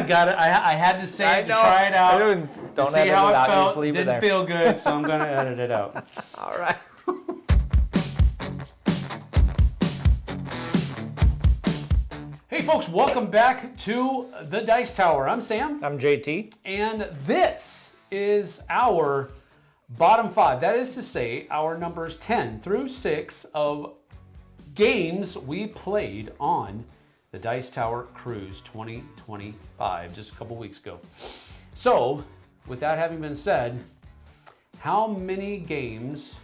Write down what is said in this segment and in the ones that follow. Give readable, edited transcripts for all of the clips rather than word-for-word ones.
got it. I had to say it to try it out. Don't see edit how it it out. felt. Just leave it Didn't there. feel good, so I'm going to edit it out. All right. Hey folks, welcome back to the Dice Tower. I'm Sam. I'm JT. And this is our bottom five. That is to say, our numbers 10 through 6 of games we played on the Dice Tower Cruise 2025, just a couple weeks ago. So, with that having been said, how many games,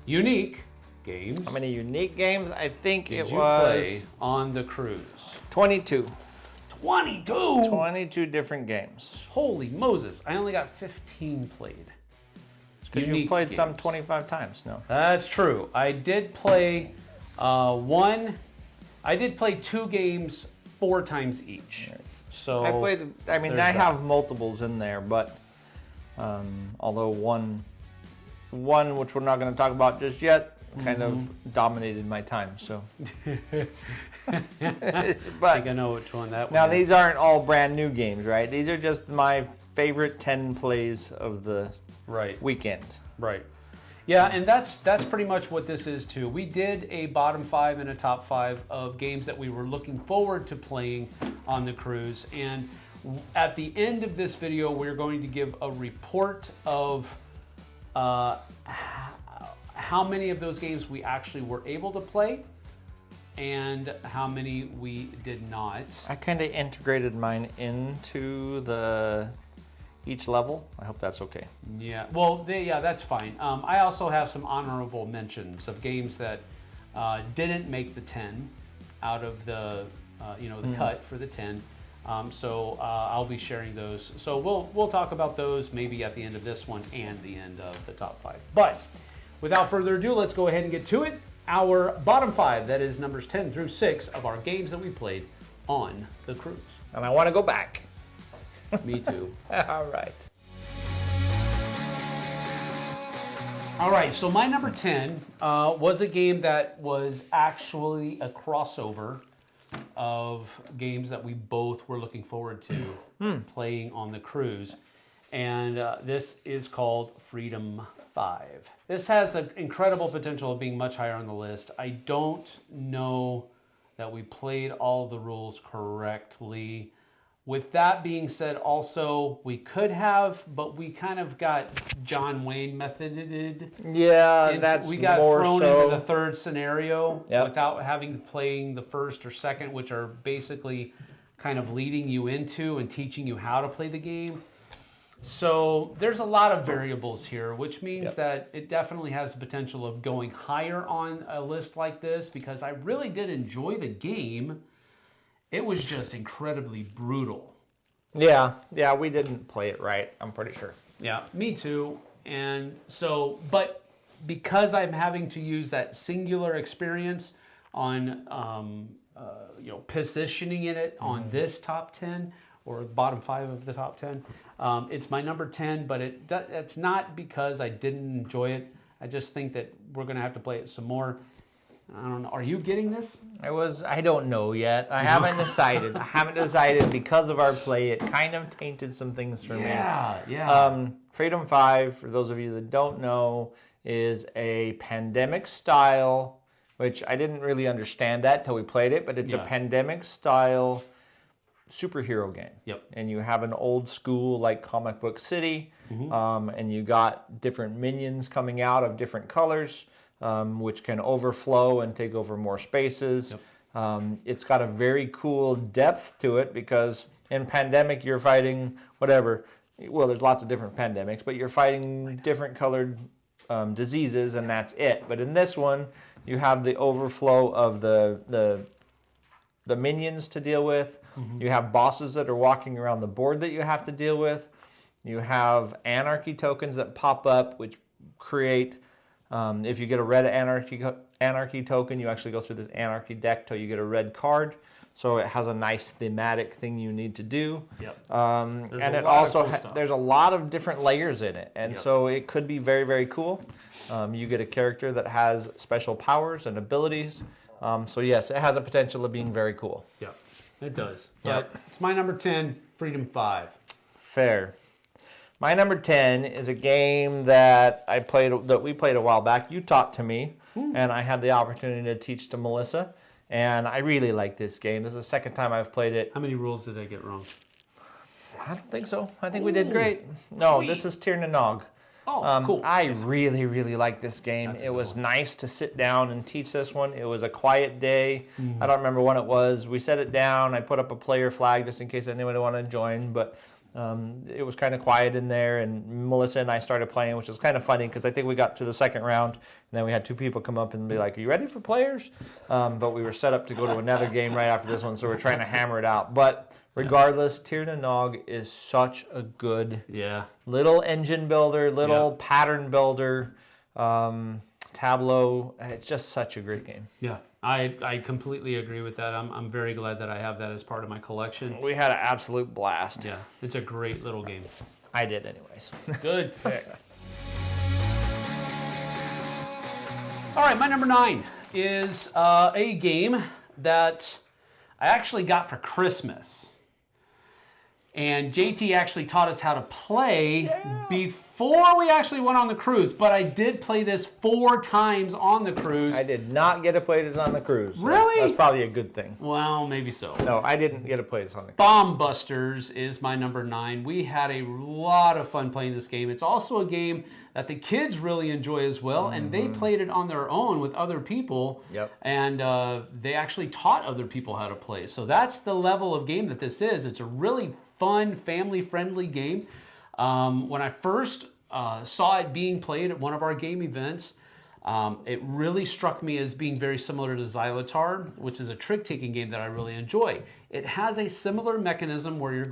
unique games, How many unique games? I think did it you was play on the cruise? 22. 22! 22 different games. Holy Moses, I only got 15 played. Because you played some 25 times, no? That's true. I did play I did play 2 games 4 times each. So I have multiples in there, but although one which we're not going to talk about just yet kind of dominated my time. So, I think I know which one that was. Now these aren't all brand new games, right? These are just my favorite 10 plays of the weekend. Right. Yeah, and that's pretty much what this is too. We did a bottom 5 and a top 5 of games that we were looking forward to playing on the cruise. And at the end of this video, we're going to give a report of how many of those games we actually were able to play and how many we did not. I kind of integrated mine into each level. I hope that's okay. Yeah, well, that's fine. I also have some honorable mentions of games that didn't make the 10 out of the the cut for the 10. So I'll be sharing those. So we'll talk about those maybe at the end of this one and the end of the top 5. But without further ado, let's go ahead and get to it. Our bottom 5, that is numbers 10 through 6 of our games that we played on the cruise. And I want to go back. Me too. All right. All right, so my number 10 was a game that was actually a crossover of games that we both were looking forward to playing on the cruise. And this is called Freedom 5. This has the incredible potential of being much higher on the list. I don't know that we played all the rules correctly. With that being said, also, we could have, but we kind of got John Wayne methoded. Yeah, we got thrown into the third scenario without having playing the first or second, which are basically kind of leading you into and teaching you how to play the game. So there's a lot of variables here, which means that it definitely has the potential of going higher on a list like this because I really did enjoy the game. It was just incredibly brutal. Yeah, we didn't play it right, I'm pretty sure. Yeah, me too. And so, but because I'm having to use that singular experience on, positioning it on this top 10 or bottom 5 of the top 10, it's my number 10, but it's not because I didn't enjoy it. I just think that we're going to have to play it some more. I don't know. Are you getting this? I don't know yet. I haven't decided. Because of our play. It kind of tainted some things for me. Yeah. Freedom 5, for those of you that don't know, is a pandemic style, which I didn't really understand that till we played it, but it's a pandemic style superhero game. Yep. And you have an old school like comic book city, and you got different minions coming out of different colors. Which can overflow and take over more spaces. Yep. It's got a very cool depth to it because in pandemic you're fighting whatever. Well, there's lots of different pandemics, but you're fighting different colored diseases, and that's it. But in this one, you have the overflow of the minions to deal with. You have bosses that are walking around the board that you have to deal with. You have anarchy tokens that pop up, which create. If you get a red anarchy token, you actually go through this anarchy deck till you get a red card. So it has a nice thematic thing you need to do. Yep. And it also there's a lot of different layers in it, and so it could be very, very cool. You get a character that has special powers and abilities. So yes, it has a potential of being very cool. Yeah, it does. But it's my number 10. Freedom 5. Fair. My number 10 is a game that we played a while back. You taught to me, and I had the opportunity to teach to Melissa, and I really like this game. This is the second time I've played it. How many rules did I get wrong? I don't think so. I think we did great. No, sweet. This is Tir na Nog. Oh, cool. I really, really like this game. It was nice to sit down and teach this one. It was a quiet day. I don't remember when it was. We set it down. I put up a player flag just in case anyone wanted to join, but it was kind of quiet in there, and Melissa and I started playing, which was kind of funny because I think we got to the second round, and then we had two people come up and be like, "Are you ready for players?" But we were set up to go to another game right after this one, so we're trying to hammer it out. But regardless, Tir na Nog is such a good little engine builder, little pattern builder, tableau. It's just such a great game. Yeah, I completely agree with that. I'm very glad that I have that as part of my collection. We had an absolute blast. Yeah, it's a great little game. I did anyways. Good. All right, my number 9 is a game that I actually got for Christmas. And JT actually taught us how to play before we actually went on the cruise. But I did play this 4 times on the cruise. I did not get to play this on the cruise. So really? That's probably a good thing. Well, maybe so. No, I didn't get to play this on the cruise. Bomb Busters is my number 9. We had a lot of fun playing this game. It's also a game that the kids really enjoy as well. And they played it on their own with other people. Yep. And they actually taught other people how to play. So that's the level of game that this is. It's a really fun, family-friendly game. When I first saw it being played at one of our game events, it really struck me as being very similar to Xylotar, which is a trick-taking game that I really enjoy. It has a similar mechanism where you're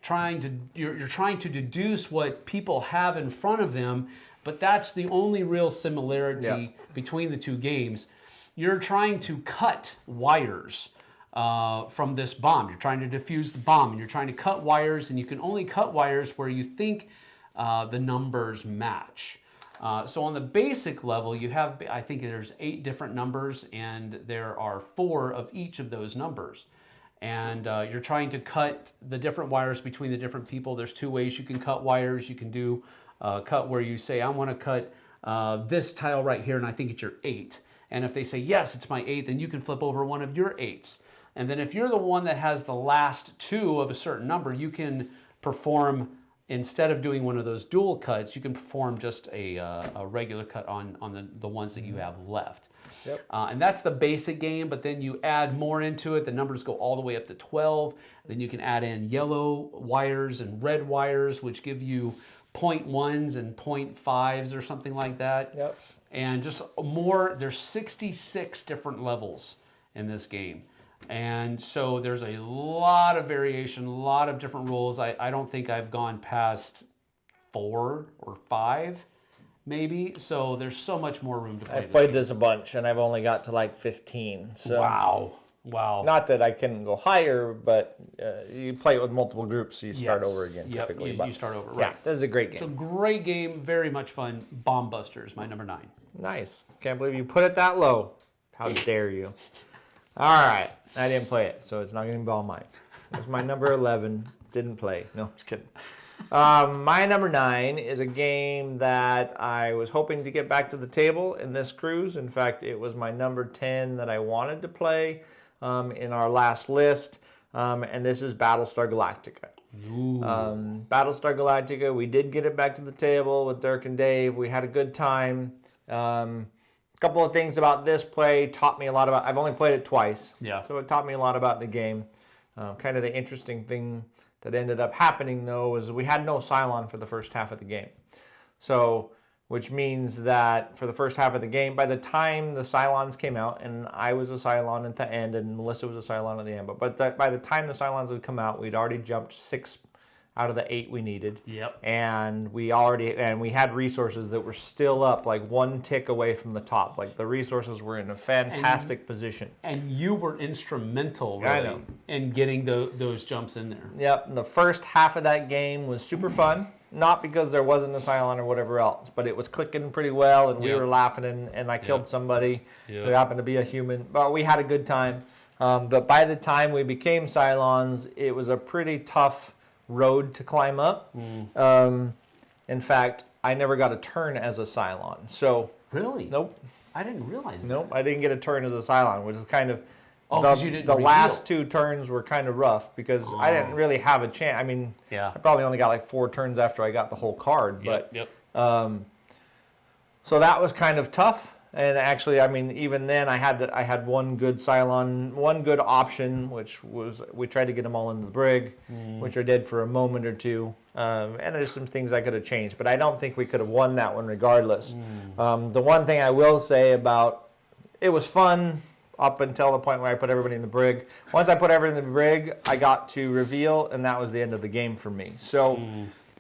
trying to deduce what people have in front of them, but that's the only real similarity between the two games. You're trying to cut wires from this bomb. You're trying to defuse the bomb, and you're trying to cut wires, and you can only cut wires where you think the numbers match. So on the basic level, you have, I think there's 8 different numbers, and there are 4 of each of those numbers. And you're trying to cut the different wires between the different people. There's 2 ways you can cut wires. You can do cut where you say, I want to cut this tile right here, and I think it's your 8. And if they say, yes, it's my 8, then you can flip over one of your 8s. And then if you're the one that has the last 2 of a certain number, you can perform, instead of doing one of those dual cuts, you can perform just a regular cut on the ones that you have left. Yep. And that's the basic game, but then you add more into it. The numbers go all the way up to 12. Then you can add in yellow wires and red wires, which give you 0.1s and 0.5s or something like that. Yep. And just more, there's 66 different levels in this game. And so there's a lot of variation, a lot of different rules. I don't think I've gone past 4 or 5, maybe. So there's so much more room to play. I've played this a bunch, and I've only got to like 15. So Wow. Not that I can go higher, but you play it with multiple groups, so you start over again. Yep, typically. you start over, right. Yeah, this is a great game. It's a great game, very much fun. Bomb Busters, my number 9. Nice. Can't believe you put it that low. How dare you? All right. I didn't play it, so it's not going to be all mine. It was my number 11. Didn't play. No, just kidding. My number 9 is a game that I was hoping to get back to the table in this cruise. In fact, it was my number 10 that I wanted to play in our last list, and this is Battlestar Galactica. Battlestar Galactica, we did get it back to the table with Dirk and Dave. We had a good time. Couple of things about this play taught me a lot about. I've only played it twice, so it taught me a lot about the game. Kind of the interesting thing that ended up happening though was we had no Cylon for the first half of the game, so which means that for the first half of the game, by the time the Cylons came out, and I was a Cylon at the end, and Melissa was a Cylon at the end, but by the time the Cylons had come out, we'd already jumped 6 out of the 8 we needed. Yep. And we had resources that were still up, like 1 tick away from the top. Like the resources were in a fantastic position. And you were instrumental, really, in getting those jumps in there. Yep. And the first half of that game was super fun. Not because there wasn't a Cylon or whatever else, but it was clicking pretty well, and we were laughing, and I killed somebody who happened to be a human. But we had a good time. But by the time we became Cylons, it was a pretty tough road to climb up. In fact, I never got a turn as a Cylon. So Really? nope. I didn't realize Nope, that. I didn't get a turn as a Cylon, which is kind of you didn't the reveal. last 2 turns were kind of rough because I didn't really have a chance. I mean, Yeah. I probably only got like 4 turns after I got the whole card, but so that was kind of tough. And actually, I mean, even then, I had one good Cylon, one good option, which was we tried to get them all into the brig, which I did for a moment or two. And there's some things I could have changed, but I don't think we could have won that one regardless. The one thing I will say about it was fun up until the point where I put everybody in the brig. Once I put everybody in the brig, I got to reveal, and that was the end of the game for me. So.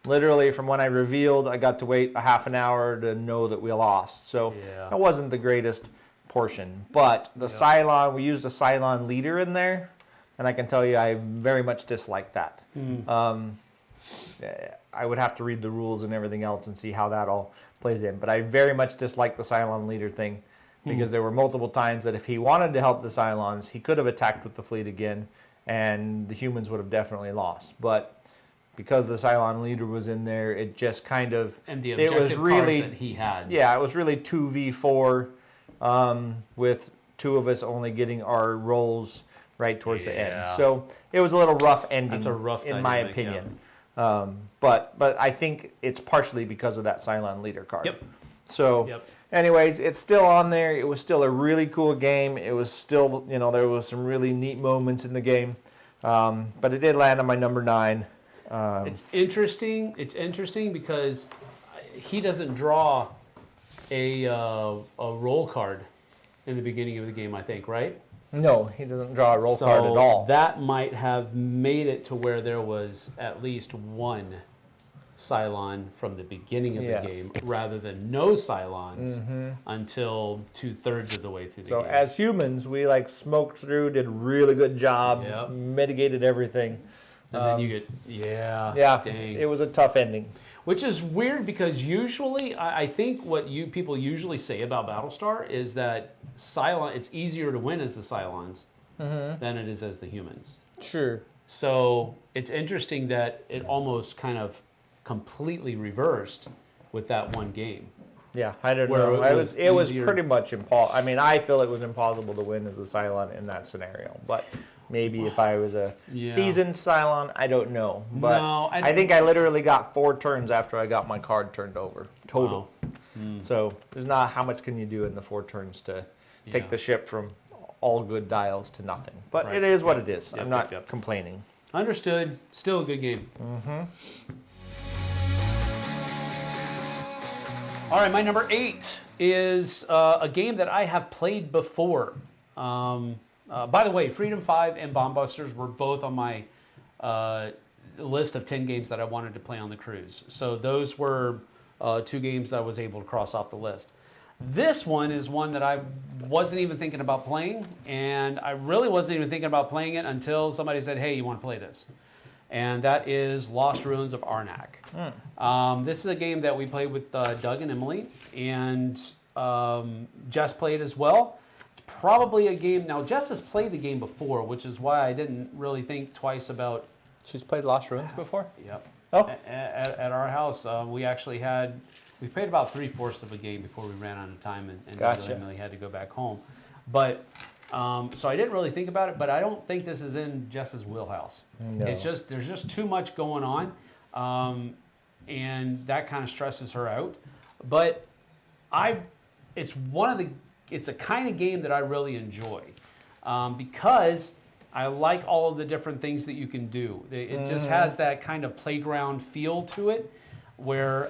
Literally, from when I revealed, I got to wait a half an hour to know that we lost. So that wasn't the greatest portion. But the Cylon, we used a Cylon leader in there, and I can tell you I very much dislike that. I would have to read the rules and everything else and see how that all plays in. But I very much dislike the Cylon leader thing because there were multiple times that if he wanted to help the Cylons, he could have attacked with the fleet again, and the humans would have definitely lost. But because the Cylon leader was in there, it just kind of... And the objective cards that he had. Yeah, it was really 2v4 with 2 of us only getting our rolls right towards the end. So it was a little rough ending, That's a rough in my dynamic, opinion. But I think it's partially because of that Cylon leader card. Yep. So anyways, it's still on there. It was still a really cool game. It was still, you know, there was some really neat moments in the game. But it did land on my number 9. It's interesting. It's interesting because he doesn't draw a roll card in the beginning of the game, I think, right? No, he doesn't draw a roll card at all. That might have made it to where there was at least one Cylon from the beginning of the game, rather than no Cylons until 2/3 of the way through the game. So as humans, we like smoked through, did a really good job, mitigated everything. And then you get, dang. It was a tough ending. Which is weird because usually, I think what people usually say about Battlestar is that it's easier to win as the Cylons than it is as the humans. Sure. So it's interesting that it almost kind of completely reversed with that one game. Yeah, I don't know. It was pretty much impossible. I mean, I feel it was impossible to win as a Cylon in that scenario, but... Maybe if I was a seasoned Cylon, I don't know. But no, I think I literally got 4 turns after I got my card turned over, total. Wow. So there's not how much can you do in the 4 turns to take the ship from all good dials to nothing. But it is what it is. I'm not complaining. Understood. Still a good game. All right, my number 8 is a game that I have played before. By the way, Freedom 5 and Bomb Busters were both on my list of 10 games that I wanted to play on the cruise. So those were 2 games I was able to cross off the list. This one is one that I wasn't even thinking about playing, and I really wasn't even thinking about playing it until somebody said, hey, you want to play this? And that is Lost Ruins of Arnak. This is a game that we played with Doug and Emily, and Jess played as well. Probably a game. Now, Jess has played the game before, which is why I didn't really think twice about. She's played Lost Ruins before? Yep. Oh. At our house, we actually we played about 3/4 of a game before we ran out of time, and Gotcha. Emily had to go back home. But so I didn't really think about it, but I don't think this is in Jess's wheelhouse. No. It's just there's just too much going on, and that kind of stresses her out. But it's a kind of game that I really enjoy because I like all of the different things that you can do. It just has that kind of playground feel to it where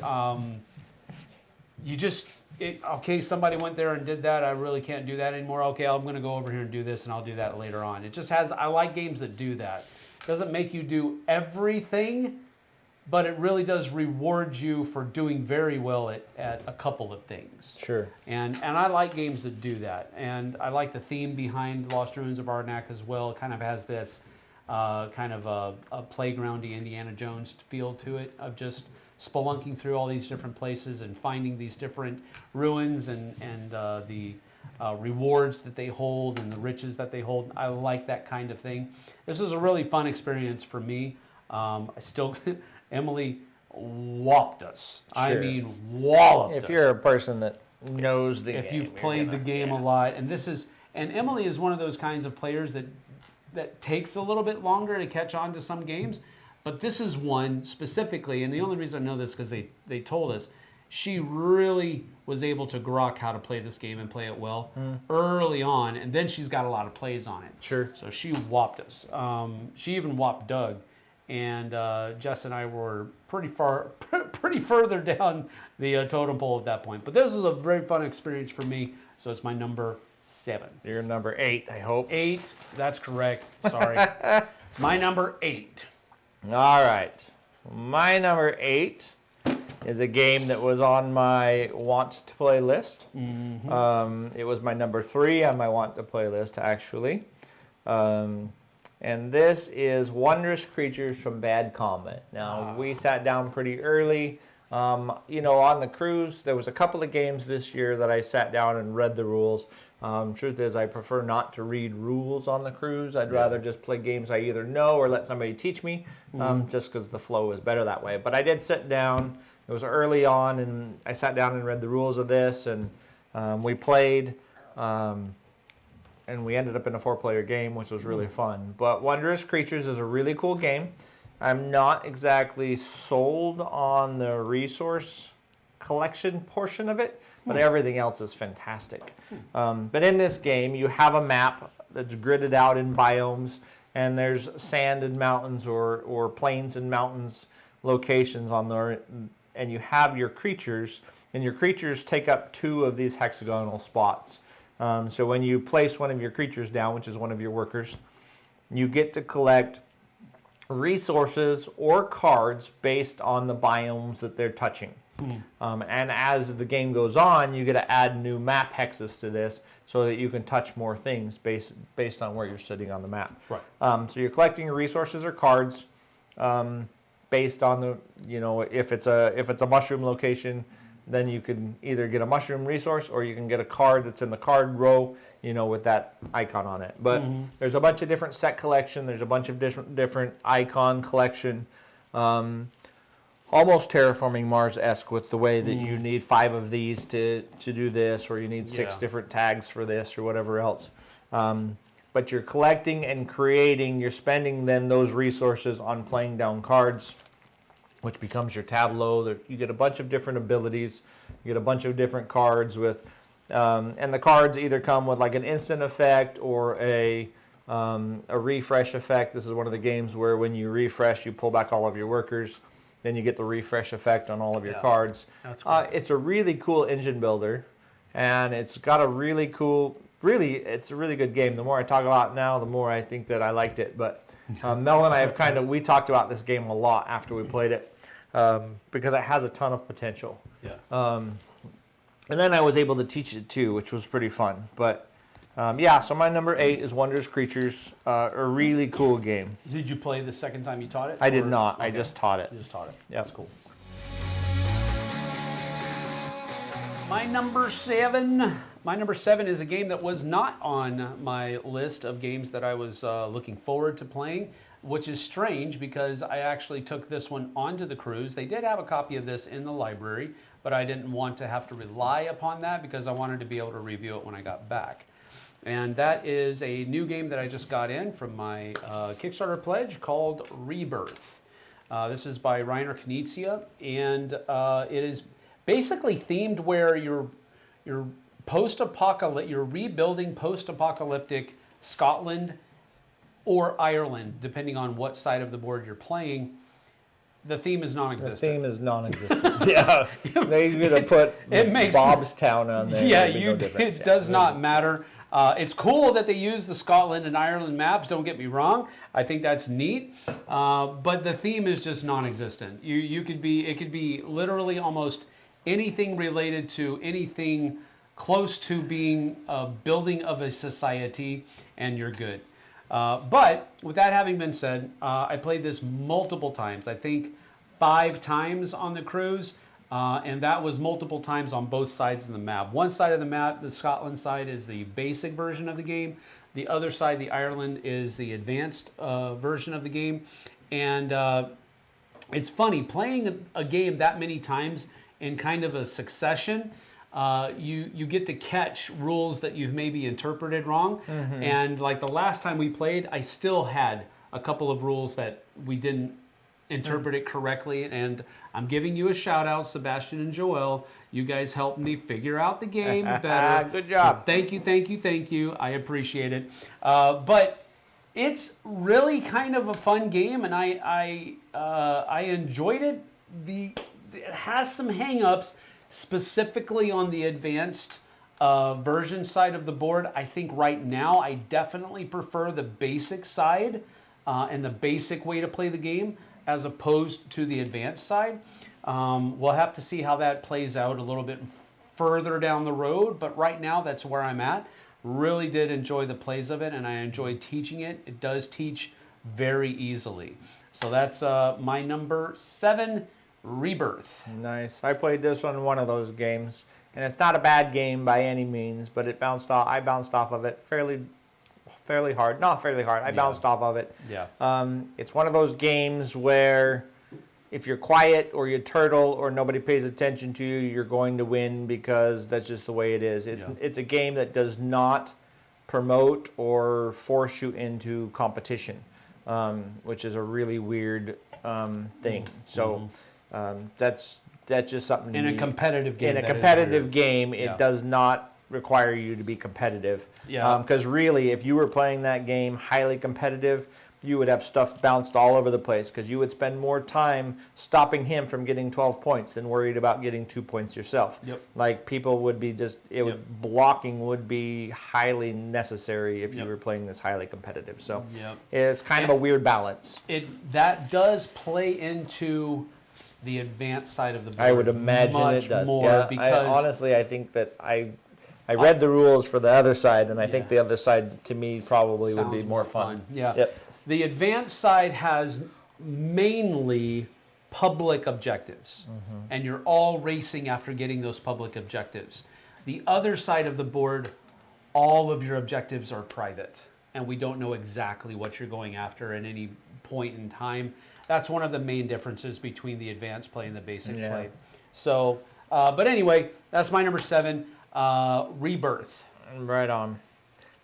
somebody went there and did that. I really can't do that anymore. Okay, I'm going to go over here and do this, and I'll do that later on. It just has, I like games that do that. It doesn't make you do everything, but it really does reward you for doing very well at a couple of things. Sure. And I like games that do that. And I like the theme behind Lost Ruins of Arnak as well. It kind of has this kind of a playgroundy Indiana Jones feel to it of just spelunking through all these different places and finding these different ruins and the rewards that they hold and the riches that they hold. I like that kind of thing. This was a really fun experience for me. Emily whopped us. Sure. I mean, walloped us. If you're a person that knows the game. If you've played the game a lot, and Emily is one of those kinds of players that takes a little bit longer to catch on to some games, but this is one specifically, and the only reason I know this is because they told us, she really was able to grok how to play this game and play it well early on, and then she's got a lot of plays on it. Sure. So she whopped us. She even whopped Doug, and Jess and I were pretty further down the totem pole at that point. But this was a very fun experience for me, so it's my number 7. You're number 8, I hope. 8, that's correct. Sorry. It's my number 8. All right. My number 8 is a game that was on my want to play list. It was my number 3 on my want to play list, actually. And this is Wondrous Creatures from Bad Comet. Now, we sat down pretty early. On the cruise, there was a couple of games this year that I sat down and read the rules. Truth is, I prefer not to read rules on the cruise. I'd rather just play games I either know or let somebody teach me, just because the flow is better that way. But I did sit down. It was early on, and I sat down and read the rules of this, and we played, and we ended up in a 4-player game, which was really fun. But Wondrous Creatures is a really cool game. I'm not exactly sold on the resource collection portion of it, but everything else is fantastic. But in this game, you have a map that's gridded out in biomes, and there's sand and mountains or plains and mountains locations on there, and you have your creatures, and your creatures take up 2 of these hexagonal spots. So when you place one of your creatures down, which is one of your workers, you get to collect resources or cards based on the biomes that they're touching. And as the game goes on, you get to add new map hexes to this so that you can touch more things based on where you're sitting on the map. Right. So you're collecting resources or cards based on the, if it's a mushroom location, then you can either get a mushroom resource or you can get a card that's in the card row, with that icon on it. But there's a bunch of different set collection. There's a bunch of different icon collection. Almost Terraforming Mars-esque with the way that you need 5 of these to do this, or you need 6 different tags for this or whatever else. But you're collecting and creating, you're spending then those resources on playing down cards, which becomes your tableau. You get a bunch of different abilities. You get a bunch of different cards with, and the cards either come with like an instant effect or a refresh effect. This is one of the games where when you refresh, you pull back all of your workers. Then you get the refresh effect on all of your cards. That's cool. It's a really cool engine builder, and it's got a really cool, it's a really good game. The more I talk about it now, the more I think that I liked it. But Mel and I we talked about this game a lot after we played it, because it has a ton of potential. Yeah. And then I was able to teach it too, which was pretty fun. But so my number 8 is Wondrous Creatures, a really cool game. Did you play the second time you taught it? I did not. Okay. I just taught it. You just taught it. Yeah. That's cool. My number 7 is a game that was not on my list of games that I was looking forward to playing, which is strange because I actually took this one onto the cruise. They did have a copy of this in the library, but I didn't want to have to rely upon that because I wanted to be able to review it when I got back. And that is a new game that I just got in from my Kickstarter pledge called Rebirth. This is by Reiner Knizia, and it is basically themed where you're rebuilding post-apocalyptic Scotland or Ireland, depending on what side of the board you're playing. The theme is non-existent. The theme is non-existent. Yeah, they could have put Bobstown on there. Yeah, it does not matter. It's cool that they use the Scotland and Ireland maps, don't get me wrong. I think that's neat. But the theme is just non-existent. It could be literally almost anything related to anything close to being a building of a society, and you're good. But with that having been said, I played this multiple times. I think 5 times on the cruise. and that was multiple times on both sides of the map. One side of the map, the Scotland side, is the basic version of the game. The other side, the Ireland, is the advanced version of the game. And it's funny, playing a game that many times in kind of a succession, you get to catch rules that you've maybe interpreted wrong. And like the last time we played, I still had a couple of rules that we didn't interpret it correctly, and I'm giving you a shout out, Sebastian and Joel. You guys helped me figure out the game better. Good job. So thank you. I appreciate it. But it's really kind of a fun game, and I enjoyed it. It has some hang-ups, specifically on the advanced version side of the board. I think right now I definitely prefer the basic side and the basic way to play the game, as opposed to the advanced side. We'll have to see how that plays out a little bit further down the road, but right now that's where I'm at. Really did enjoy the plays of it, and I enjoyed teaching it. It does teach very easily. So that's my number 7, Rebirth. Nice. I played this one of those games, and it's not a bad game by any means, but I bounced off of it fairly hard. Not fairly hard. I bounced off of it. Yeah. It's one of those games where if you're quiet or you turtle or nobody pays attention to you, you're going to win, because that's just the way it is. It's a game that does not promote or force you into competition, which is a really weird thing. So that's just something. In a competitive game. In a competitive game, it does not require you to be competitive. Yeah. Because really, if you were playing that game highly competitive, you would have stuff bounced all over the place, because you would spend more time stopping him from getting 12 points than worried about getting 2 points yourself. Yep. Like, people would be blocking would be highly necessary if you were playing this highly competitive. So it's kind of a weird balance. That does play into the advanced side of the board. I would imagine much it does. More because honestly, I think that I read the rules for the other side, and I think the other side, to me, probably would be more fun. Yeah. Yep. The advanced side has mainly public objectives, and you're all racing after getting those public objectives. The other side of the board, all of your objectives are private, and we don't know exactly what you're going after at any point in time. That's one of the main differences between the advanced play and the basic play. So, but anyway, that's my number 7, Rebirth. Right on.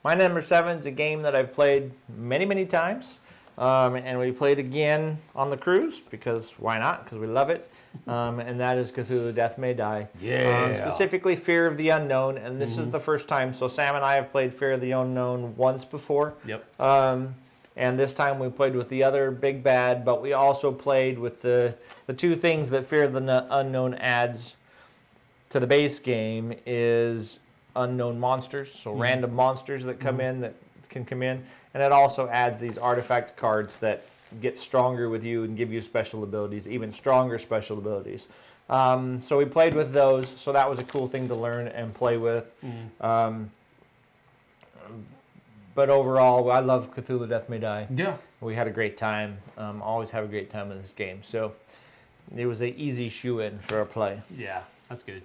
My number 7 is a game that I've played many, many times. And we played again on the cruise, because why not? Because we love it. And that is Cthulhu Death May Die. Yeah. Specifically Fear of the Unknown. And this is the first time. So Sam and I have played Fear of the Unknown once before. Yep. And this time we played with the other big bad, but we also played with the two things that Fear of the Unknown adds to the base game is unknown monsters, so random monsters that come in, that can come in, and it also adds these artifact cards that get stronger with you and give you special abilities, even stronger special abilities. So we played with those, so that was a cool thing to learn and play with. But overall, I love Cthulhu Death May Die. Yeah. We had a great time. Always have a great time in this game. So it was an easy shoe-in for a play. Yeah, that's good.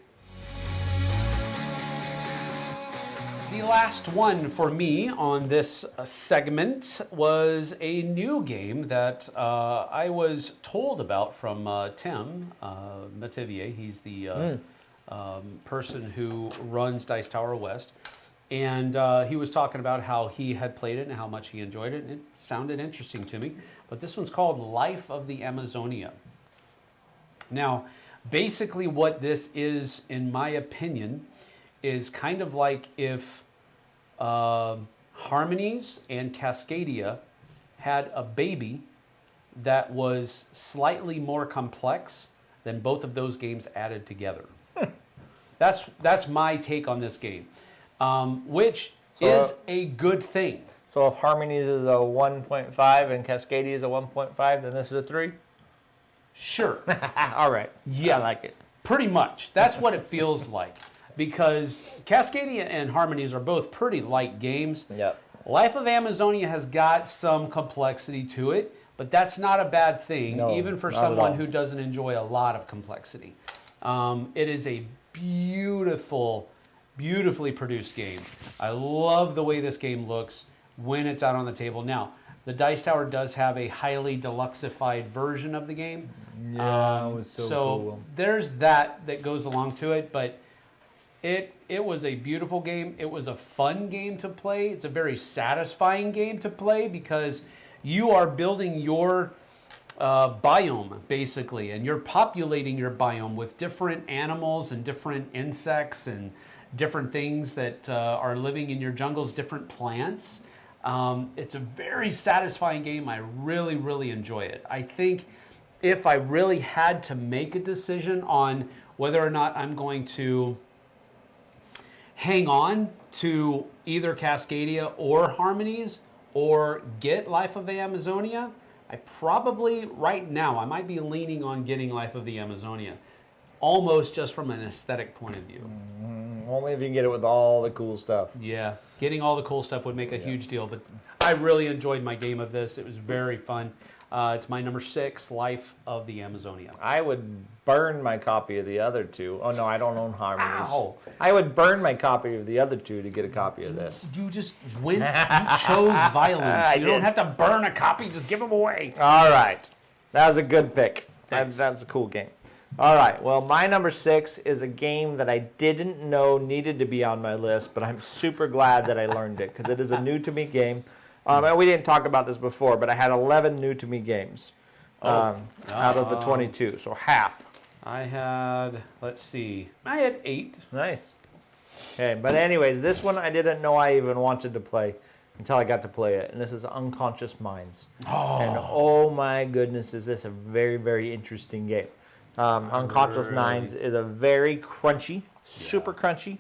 The last one for me on this segment was a new game that I was told about from Tim Mativier. He's the person who runs Dice Tower West. And he was talking about how he had played it and how much he enjoyed it. And it sounded interesting to me. But this one's called Life of the Amazonia. Now, basically what this is, in my opinion, is kind of like if Harmonies and Cascadia had a baby that was slightly more complex than both of those games added together. That's my take on this game. Which is a good thing. So if Harmonies is a 1.5 and Cascadia is a 1.5, then this is a 3? Sure. All right. Yeah. I like it. Pretty much. That's what it feels like. Because Cascadia and Harmonies are both pretty light games. Yep. Life of Amazonia has got some complexity to it, but that's not a bad thing, No, even for not at all. someone who doesn't enjoy a lot of complexity. It is a beautifully produced game. I love the way this game looks when it's out on the table. Now, the Dice Tower does have a highly deluxified version of the game. Yeah, it was so cool. There's that goes along to it, but it was a beautiful game. It was a fun game to play. It's a very satisfying game to play because you are building your biome, basically, and you're populating your biome with different animals and different insects and different things that are living in your jungles, different plants. It's a very satisfying game. I really enjoy it. I think if I really had to make a decision on whether or not I'm going to hang on to either Cascadia or Harmonies or get Life of the Amazonia, I probably, right now, I might be leaning on getting Life of the Amazonia, almost just from an aesthetic point of view. Only if you can get it with all the cool stuff. Yeah, getting all the cool stuff would make a huge deal, but I really enjoyed my game of this. It was very fun. It's my number 6, Life of the Amazonia. I would burn my copy of the other two. Oh, no, I don't own Harmonies. Ow. I would burn my copy of the other two to get a copy of this. You just went, you chose violence. You don't have to burn a copy, just give them away. All right. That was a good pick. Thanks. That's a cool game. All right. Well, my number 6 is a game that I didn't know needed to be on my list, but I'm super glad that I learned it because it is a new to me game. And we didn't talk about this before, but I had 11 new to me games out of the 22, so half. I had, let's see, I had 8. Nice. Okay, but anyways, this one I didn't know I even wanted to play until I got to play it, and this is Unconscious Minds. And oh my goodness, is this a very interesting game. Unconscious Minds is a very crunchy, super crunchy,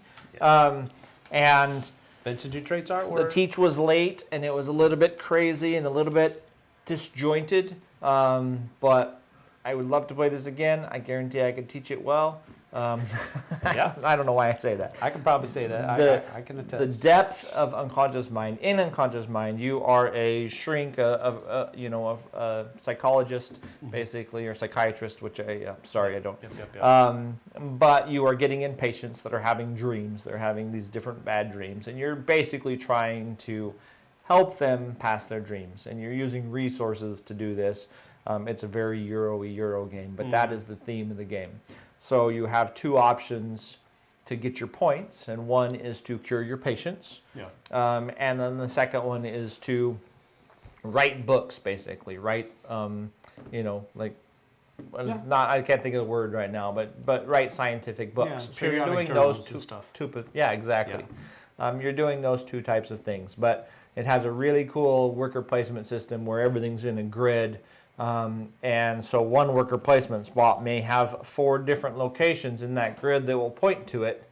and Vintage Traits artwork. the teach was late, and it was a little bit crazy and a little bit disjointed, but I would love to play this again. I guarantee I could teach it well. Yeah. I don't know why I say that. I can probably say that. I can attest. The depth of Unconscious Mind. In Unconscious Mind, you are a shrink of a psychologist, basically, or psychiatrist, which I don't. Yep. But you are getting in patients that are having dreams. They're having these different bad dreams, and you're basically trying to help them pass their dreams. And you're using resources to do this. It's a very Euro game, but that is the theme of the game. So you have 2 options to get your points, and one is to cure your patients. Yeah. And then the second one is to write books, basically. Write, like, not, I can't think of the word right now, but write scientific books. Yeah, so you're doing those two. Yeah, exactly. Yeah. You're doing those 2 types of things, but it has a really cool worker placement system where everything's in a grid. And so one worker placement spot may have 4 different locations in that grid that will point to it,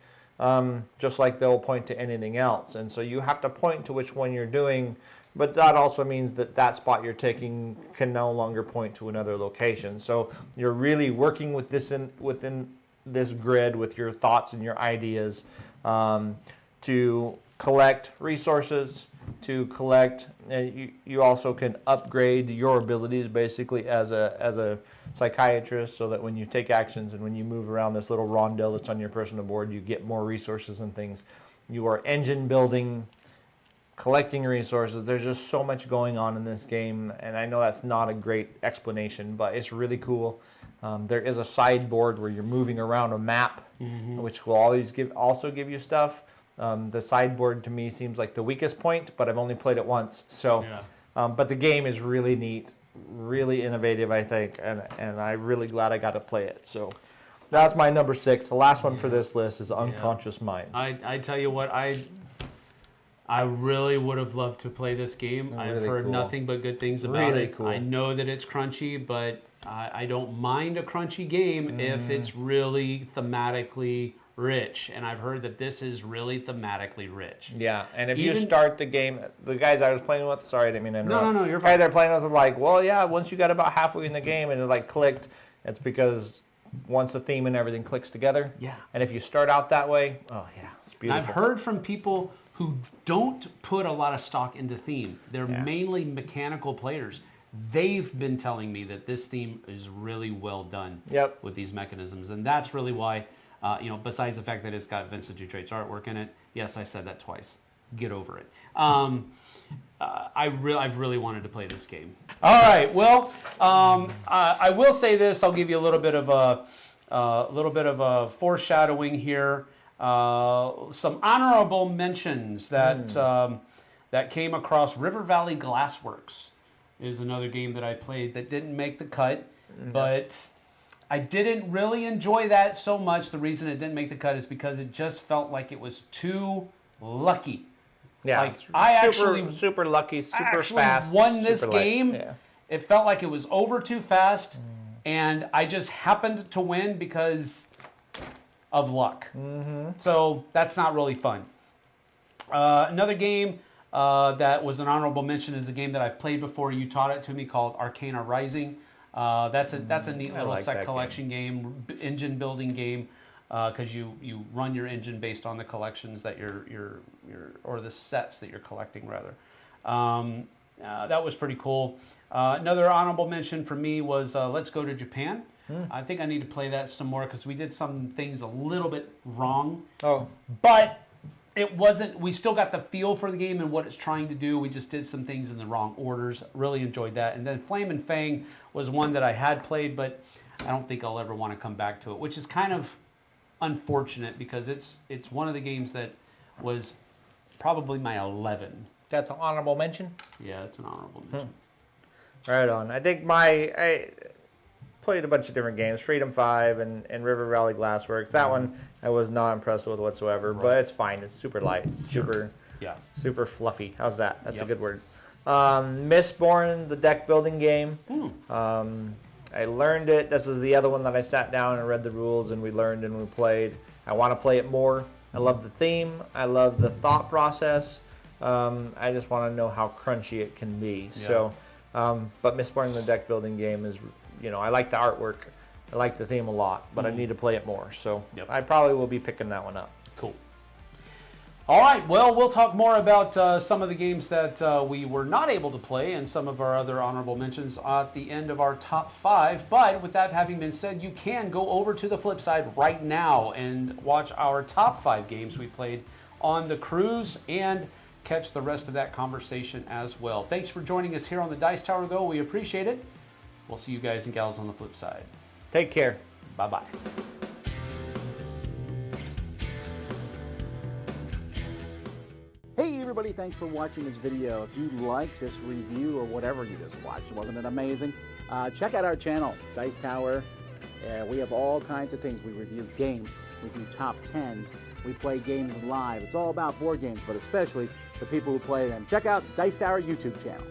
just like they'll point to anything else. And so you have to point to which one you're doing, but that also means that that spot you're taking can no longer point to another location. So you're really working with this within this grid with your thoughts and your ideas to collect resources, to collect, and you also can upgrade your abilities basically as a psychiatrist, so that when you take actions and when you move around this little rondel that's on your personal board, you get more resources and things. You are engine building, collecting resources. There's just so much going on in this game, and I know that's not a great explanation, but it's really cool. There is a sideboard where you're moving around a map, which will always also give you stuff. The sideboard to me seems like the weakest point, but I've only played it once. So, but the game is really neat, really innovative, I think, and I'm really glad I got to play it. So that's my number 6. The last one for this list is Unconscious Minds. I tell you what, I really would have loved to play this game. I've heard nothing but good things about it. Cool. I know that it's crunchy, but I don't mind a crunchy game if it's really thematically rich, and I've heard that this is really thematically rich. Yeah, and if you start the game, the guys I was playing with, sorry, I didn't mean to interrupt. No, you're fine. They're playing with are like, well, yeah, once you got about halfway in the game and it like clicked, it's because once the theme and everything clicks together. Yeah. And if you start out that way, oh yeah, it's beautiful. And I've heard from people who don't put a lot of stock into theme. They're mainly mechanical players. they've been telling me that this theme is really well done with these mechanisms. And that's really why, besides the fact that it's got Vincent Dutrait's artwork in it, yes, I said that twice. Get over it. I've really wanted to play this game. All right. Well, I will say this. I'll give you a little bit of a foreshadowing here. Some honorable mentions that came across. River Valley Glassworks is another game that I played that didn't make the cut, but I didn't really enjoy that so much. The reason it didn't make the cut is because it just felt like it was too lucky. Yeah, like I actually super lucky, super fast. Won this super game. Yeah. It felt like it was over too fast, and I just happened to win because of luck. So that's not really fun. Another game that was an honorable mention is a game that I've played before. You taught it to me, called Arcana Rising. That's a neat little set collection game, engine building game. Because you run your engine based on the collections that or the sets that you're collecting rather. That was pretty cool. Another honorable mention for me was Let's Go to Japan. I think I need to play that some more because we did some things a little bit wrong. But it wasn't. We still got the feel for the game and what it's trying to do. We just did some things in the wrong orders. Really enjoyed that. And then Flame and Fang was one that I had played, but I don't think I'll ever want to come back to it, which is kind of unfortunate because it's one of the games that was probably my 11. That's an honorable mention? Yeah, it's an honorable mention. Right on. I think I played a bunch of different games, Freedom 5 and River Valley Glassworks. That one I was not impressed with whatsoever, but it's fine. It's super light. It's super fluffy. How's that? That's a good word. Mistborn, the deck building game. I learned it. This is the other one that I sat down and read the rules and we learned and we played. I want to play it more. I love the theme. I love the thought process. I just want to know how crunchy it can be. Yeah. So, but Mistborn, the deck building game is, I like the artwork. I like the theme a lot, but I need to play it more. So I probably will be picking that one up. Cool. All right, well, we'll talk more about some of the games that we were not able to play and some of our other honorable mentions at the end of our top 5. But with that having been said, you can go over to the Flipside right now and watch our top 5 games we played on the cruise and catch the rest of that conversation as well. Thanks for joining us here on the Dice Tower Go. We appreciate it. We'll see you guys and gals on the flip side. Take care. Bye-bye. Hey everybody, thanks for watching this video. If you like this review or whatever you just watched, wasn't it amazing? Check out our channel, Dice Tower. We have all kinds of things. We review games, we do top 10s, we play games live. It's all about board games, but especially the people who play them. Check out Dice Tower YouTube channel.